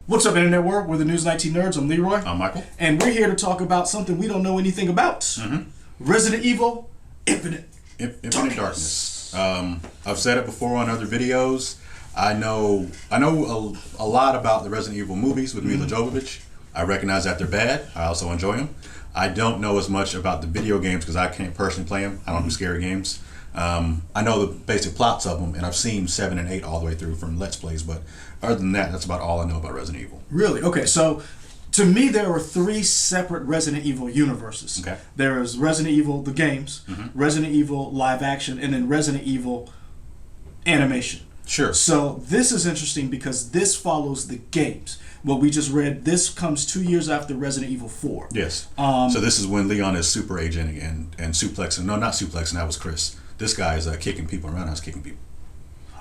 What's up, Internet World? We're the News 19 Nerds. I'm Leroy. I'm Michael. And we're here to talk about something we don't know anything about. Resident Evil Infinite Darkness. I've said it before on other videos. I know a lot about the Resident Evil movies with Mila Jovovich. I recognize that they're bad. I also enjoy them. I don't know as much about the video games because I can't personally play them. I don't do scary games. I know the basic plots of them, and I've seen 7 and 8 all the way through from Let's Plays, but other than that, that's about all I know about Resident Evil. Really? Okay, so to me, there are 3 separate Resident Evil universes. Okay. There is Resident Evil, the games, Resident Evil live action, and then Resident Evil animation. Sure. So this is interesting because this follows the games. What we just read, this comes 2 years after Resident Evil 4. Yes. So this is when Leon is super aging and suplexing. No, not suplexing. That was Chris. This guy is kicking people around. House kicking people.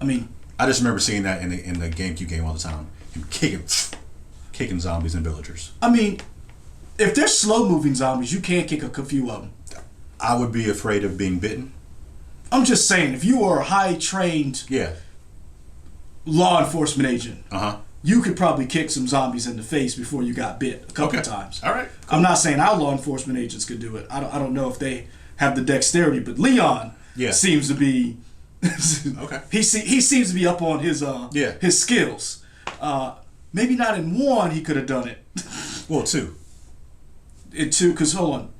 I mean, I just remember seeing that in the GameCube game all the time. Him kicking zombies and villagers. I mean, if they're slow moving zombies, you can't kick a few of them. I would be afraid of being bitten. I'm just saying, if you were a high trained law enforcement agent, you could probably kick some zombies in the face before you got bit a couple of times. All right. Cool. I'm not saying our law enforcement agents could do it. I don't know if they have the dexterity, but Leon seems to be. Okay. He seems to be up on his his skills. Maybe not in 1 he could have done it. Well, 2. In 2, because hold on,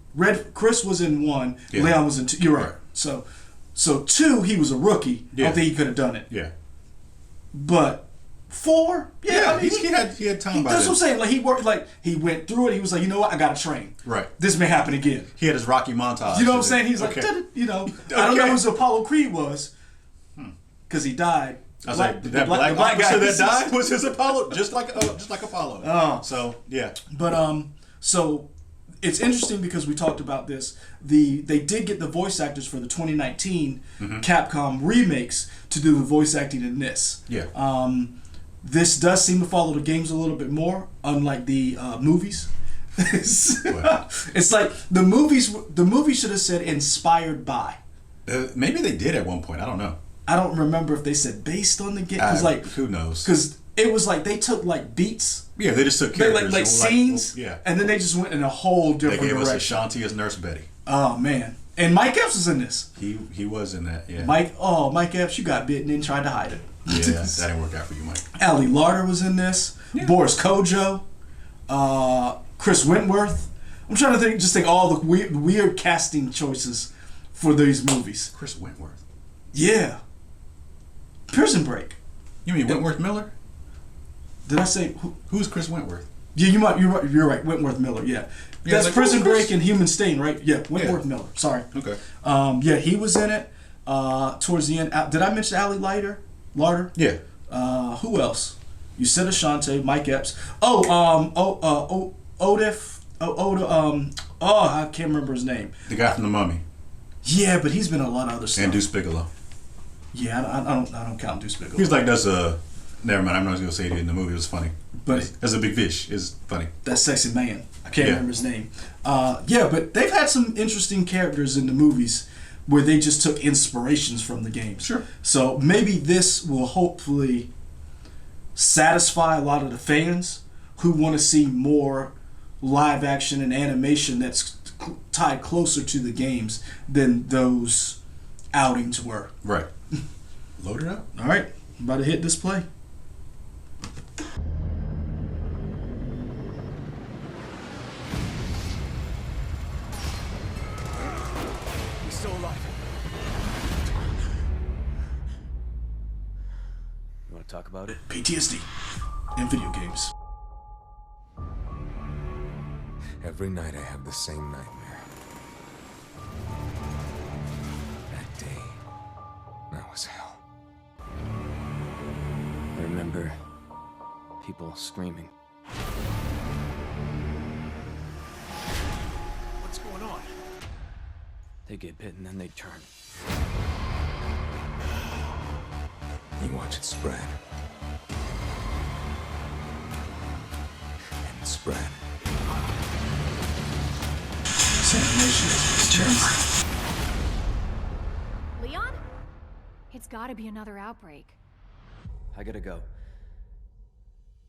Chris was in 1, Leon was in 2. You're right. So 2 he was a rookie. I don't think he could have done it. Yeah. But 4, I mean, he had time. That's what I'm saying. Like he worked, he went through it. He was like, you know what, I gotta train. Right. This may happen again. He had his Rocky montage. You know what I'm saying? He's like, you know, I don't know who Apollo Creed was, because he died. I was like, that black guy that died was his Apollo, just like Apollo. Oh, so yeah. But so it's interesting because we talked about this. They did get the voice actors for the 2019 Capcom remakes to do the voice acting in this. Yeah. This does seem to follow the games a little bit more, unlike the movies. It's like the movie should have said inspired by. Maybe they did at one point. I don't know. I don't remember if they said based on the game. Because who knows? Because it was like they took beats. Yeah, they just took characters. Like scenes. And then they just went in a whole different direction. They gave us Ashanti as Nurse Betty. Oh man. And Mike Epps was in this. He was in that, yeah. Mike Epps, you got bitten and tried to hide it. Yeah, that didn't work out for you, Mike. Ali Larter was in this. Yeah. Boris Kojo. Chris Wentworth. I'm trying to think all the weird casting choices for these movies. Chris Wentworth? Yeah. Prison Break. You mean Wentworth Miller? Did I say who's Chris Wentworth? Yeah, you're right. Wentworth Miller. Yeah, that's Prison Break and Human Stain, right? Yeah, Wentworth Miller. Sorry. Okay. Yeah, he was in it. Towards the end, did I mention Ali Larter? Yeah. Who else? You said Ashante, Mike Epps. Odif. I can't remember his name. The guy from The Mummy. Yeah, but he's been in a lot of other stuff. And Deuce Bigelow. Yeah, I don't count Deuce Bigelow. He's like, never mind, I'm not going to say it in the movie. It was funny. But as a big fish, is funny. That sexy man. I can't remember his name. But they've had some interesting characters in the movies where they just took inspirations from the games. Sure. So maybe this will hopefully satisfy a lot of the fans who want to see more live action and animation that's tied closer to the games than those outings were. Right. Load it up. All right. I'm about to hit display. He's still alive. You want to talk about it? PTSD in video games. Every night I have the same nightmare. That day, that was hell. I remember people screaming. What's going on? They get bit and then they turn. You watch it spread. And spread. Leon? It's gotta be another outbreak. I gotta go.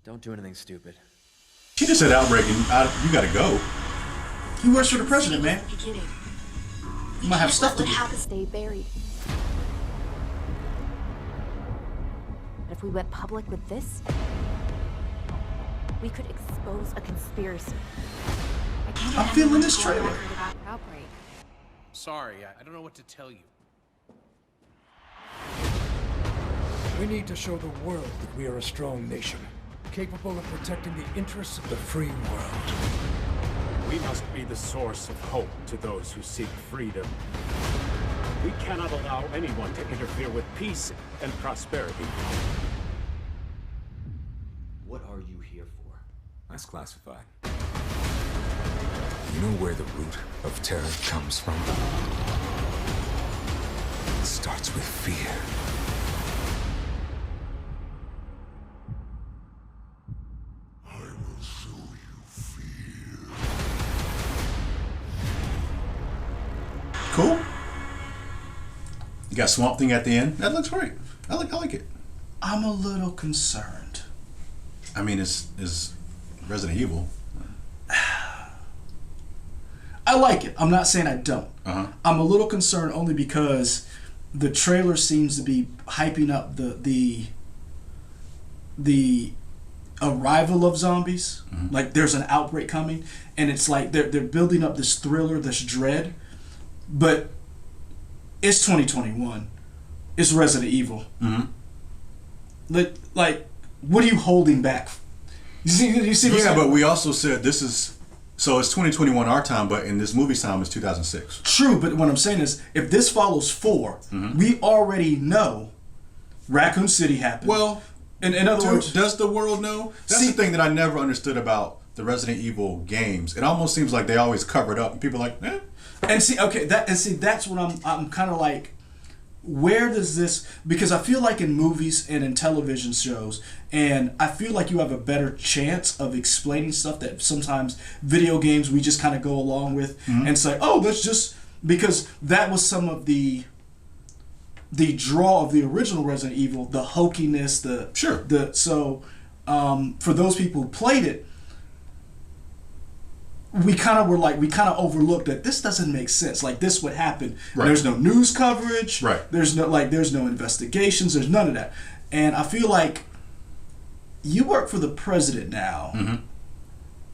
Don't do anything stupid. She just said outbreak and you gotta go. He works for the president, man. You might have stuff to do. Stay buried. But if we went public with this, we could expose a conspiracy. I'm feeling this trailer. Outbreak. Sorry, I don't know what to tell you. We need to show the world that we are a strong nation, capable of protecting the interests of the free world. We must be the source of hope to those who seek freedom. We cannot allow anyone to interfere with peace and prosperity. What are you here for? That's classified. You know where the root of terror comes from? It starts with fear. I will show you fear. Cool. You got Swamp Thing at the end. That looks great. I like it. I'm a little concerned. I mean, it's Resident Evil. I like it. I'm not saying I don't. Uh-huh. I'm a little concerned only because the trailer seems to be hyping up the arrival of zombies. Mm-hmm. Like there's an outbreak coming, and it's like they're building up this thriller, this dread. But it's 2021. It's Resident Evil. Mm-hmm. Like, what are you holding back? You see. Yeah, but we also said this is. So it's 2021 our time, but in this movie's time it's 2006. True, but what I'm saying is, if this follows 4, Mm-hmm. we already know Raccoon City happened. Well, in other dude, words, does the world know? That's See- the thing that I never understood about the Resident Evil games. It almost seems like they always cover it up, and people are like, eh. that's what I'm kind of like. Where does this? Because I feel like in movies and in television shows, and I feel like you have a better chance of explaining stuff that sometimes video games we just kind of go along with and say, oh, that's just because that was some of the draw of the original Resident Evil, the hokiness, for those people who played it, we kind of overlooked that this doesn't make sense. Like this would happen. Right. There's no news coverage. Right. There's no investigations. There's none of that. And I feel like you work for the president now. Mm-hmm.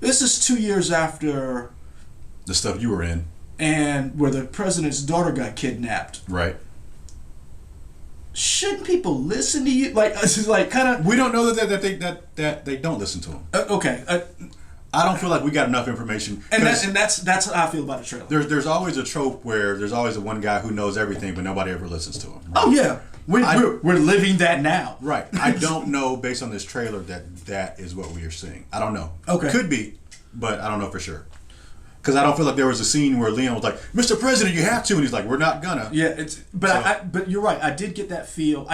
This is 2 years after The stuff you were in. and where the president's daughter got kidnapped. Right. Shouldn't people listen to you? Like, it's just like kind of. We don't know that they don't listen to him. Okay. I don't feel like we got enough information. And that's how I feel about the trailer. There's always a trope where there's always the one guy who knows everything, but nobody ever listens to him. Right? Oh yeah, we're living that now. Right. I don't know based on this trailer that is what we are seeing. I don't know. Okay. Could be, but I don't know for sure. Because I don't feel like there was a scene where Leon was like, "Mr. President, you have to," and he's like, "We're not gonna." Yeah, but you're right. I did get that feel.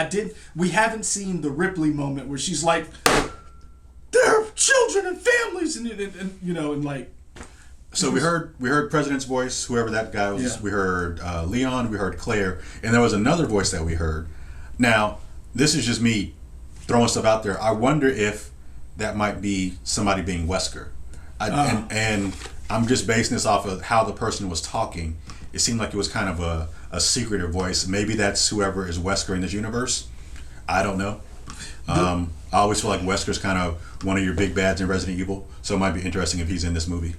We haven't seen the Ripley moment where she's like, "There are children and families," and you know, and like. So we heard President's voice, whoever that guy was. Yeah. We heard Leon. We heard Claire, and there was another voice that we heard. Now, this is just me throwing stuff out there. I wonder if that might be somebody being Wesker, and I'm just basing this off of how the person was talking. It seemed like it was kind of a secretive voice. Maybe that's whoever is Wesker in this universe. I don't know. I always feel like Wesker's kind of one of your big bads in Resident Evil, so it might be interesting if he's in this movie.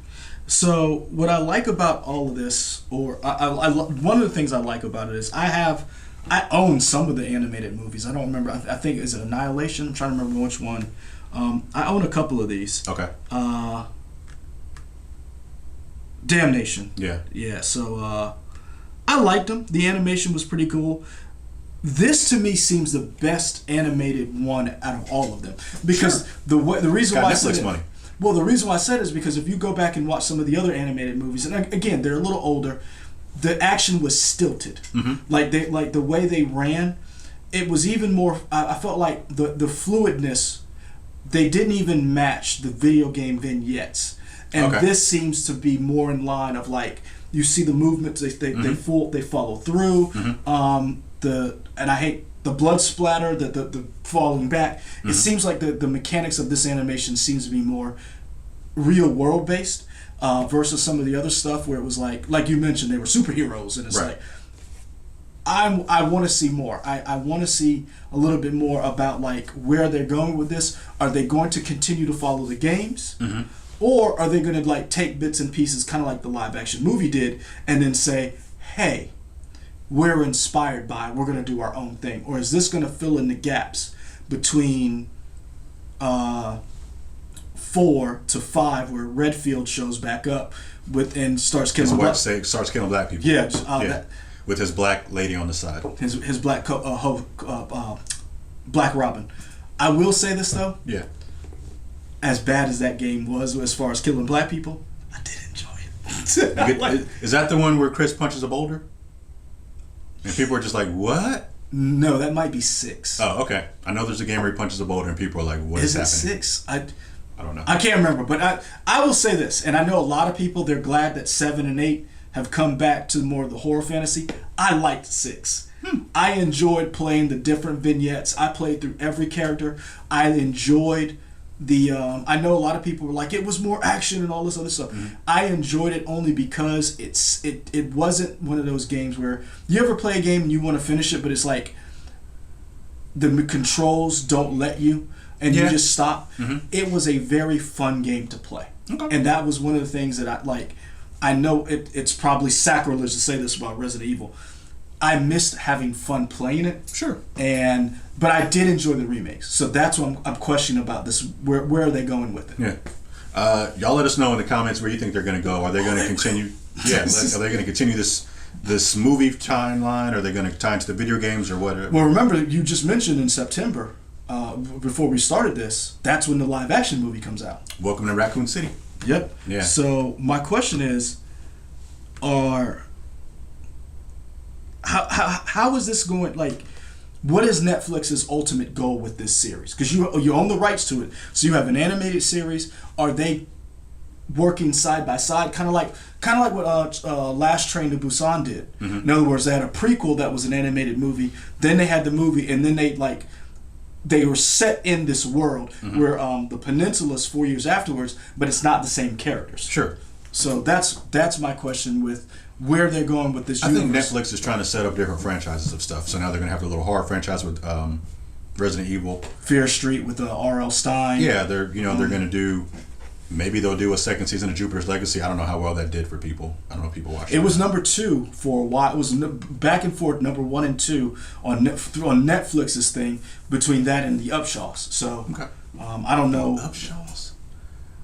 So what I like about all of this, or one of the things I like about it is I own some of the animated movies. I don't remember. I think is it Annihilation? I'm trying to remember which one. I own a couple of these. Okay. Damnation. Yeah. Yeah. So I liked them. The animation was pretty cool. This to me seems the best animated one out of all of them because the reason Got why Netflix I said money. Well, the reason why I said it is because if you go back and watch some of the other animated movies, and again they're a little older, the action was stilted. Mm-hmm. Like the way they ran, it was even more. I felt like the fluidness. They didn't even match the video game vignettes, and Okay. this seems to be more in line of like you see the movements they follow through. Mm-hmm. And I hate the blood splatter, the falling back. It seems like the mechanics of this animation seems to be more real world based versus some of the other stuff where it was like you mentioned, they were superheroes, and it's Right. like I want to see more. I want to see a little bit more about like where they're going with this. Are they going to continue to follow the games, or are they going to like take bits and pieces, kind of like the live action movie did, and then say, "Hey, we're inspired by. We're going to do our own thing," or is this going to fill in the gaps between 4 to 5, where Redfield shows back up with and starts killing Starts killing black people. Yeah, with his black lady on the side. his black Black Robin. I will say this though, Yeah. as bad as that game was as far as killing black people, I did enjoy it. Is that the one where Chris punches a boulder? And people are just like, what? No, that might be 6. Oh, okay. I know there's a game where he punches a boulder and people are like, what is Is it happening? 6? I don't know. I can't remember, but I will say this, and I know a lot of people, they're glad that 7 and 8 have come back to more of the horror fantasy. I liked 6. I enjoyed playing the different vignettes. I played through every character. I enjoyed the I know a lot of people were like, it was more action and all this other stuff. I enjoyed it only because it wasn't one of those games where you ever play a game and you want to finish it, but it's like the controls don't let you and you just stop. It was a very fun game to play. And that was one of the things that I like. I know it's probably sacrilege to say this about Resident Evil. I missed having fun playing it. Sure. But I did enjoy the remakes. So that's what I'm questioning about this. Where are they going with it? Yeah. Y'all let us know in the comments where you think they're going to go. Are they going to continue? Yeah. Are they going to continue this movie timeline? Are they going to tie into the video games or what? Well, remember, you just mentioned in September, before we started this, that's when the live action movie comes out. Welcome to Raccoon City. Yep. Yeah. So my question is, how is this going? Like, what is Netflix's ultimate goal with this series? Because you own the rights to it, so you have an animated series. Are they working side by side, kind of like what Last Train to Busan did? In other words, they had a prequel that was an animated movie, then they had the movie, and then they were set in this world where the peninsula's 4 years afterwards, but it's not the same characters. Sure. So that's my question with where they're going with this universe. I think Netflix is trying to set up different franchises of stuff. So now they're going to have the little horror franchise with Resident Evil, Fear Street with R.L. Stein. Yeah, they're going to do. Maybe they'll do a second season of Jupiter's Legacy. I don't know how well that did for people. I don't know if people watched it. It was number 2 for a while. It was back and forth, number 1 and 2 on Netflix's thing between that and the Upshaws. So I don't know. Upshaws.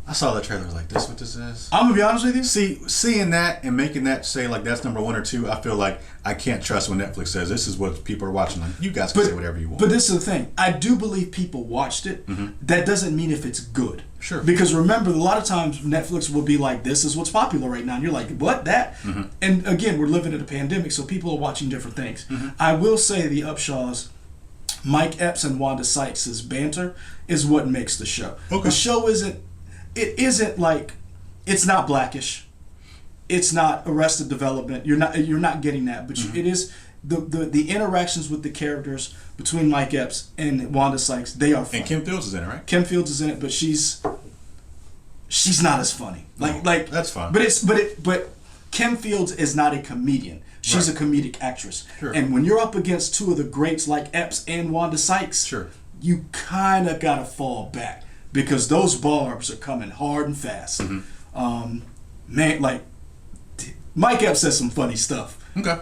I saw that trailer. I was like, "This what this is." I'm gonna be honest with you. Seeing that and making that say like that's number 1 or 2, I feel like I can't trust when Netflix says this is what people are watching. Like, you guys can say whatever you want. But this is the thing. I do believe people watched it. That doesn't mean if it's good. Sure. Because remember, a lot of times Netflix will be like, "This is what's popular right now," and you're like, "What? That?" And again, we're living in a pandemic, so people are watching different things. I will say the Upshaws, Mike Epps and Wanda Sykes' banter is what makes the show. The show isn't. It isn't like, it's not Blackish, it's not Arrested Development. You're not getting that, but it is the interactions with the characters between Mike Epps and Wanda Sykes. They are fun. And Kim Fields is in it, right? Kim Fields is in it, but she's not as funny. Like that's fine. But Kim Fields is not a comedian. She's a comedic actress. Sure. And when you're up against two of the greats like Epps and Wanda Sykes, you kind of gotta fall back. Because those barbs are coming hard and fast. Man, like, Mike Epps says some funny stuff. Okay.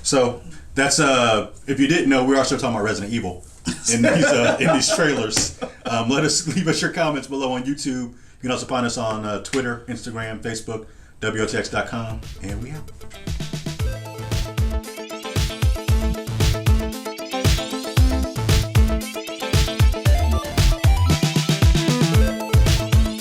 So that's if you didn't know, we're also talking about Resident Evil in these trailers. Leave us your comments below on YouTube. You can also find us on Twitter, Instagram, Facebook, WOTX.com, and we out.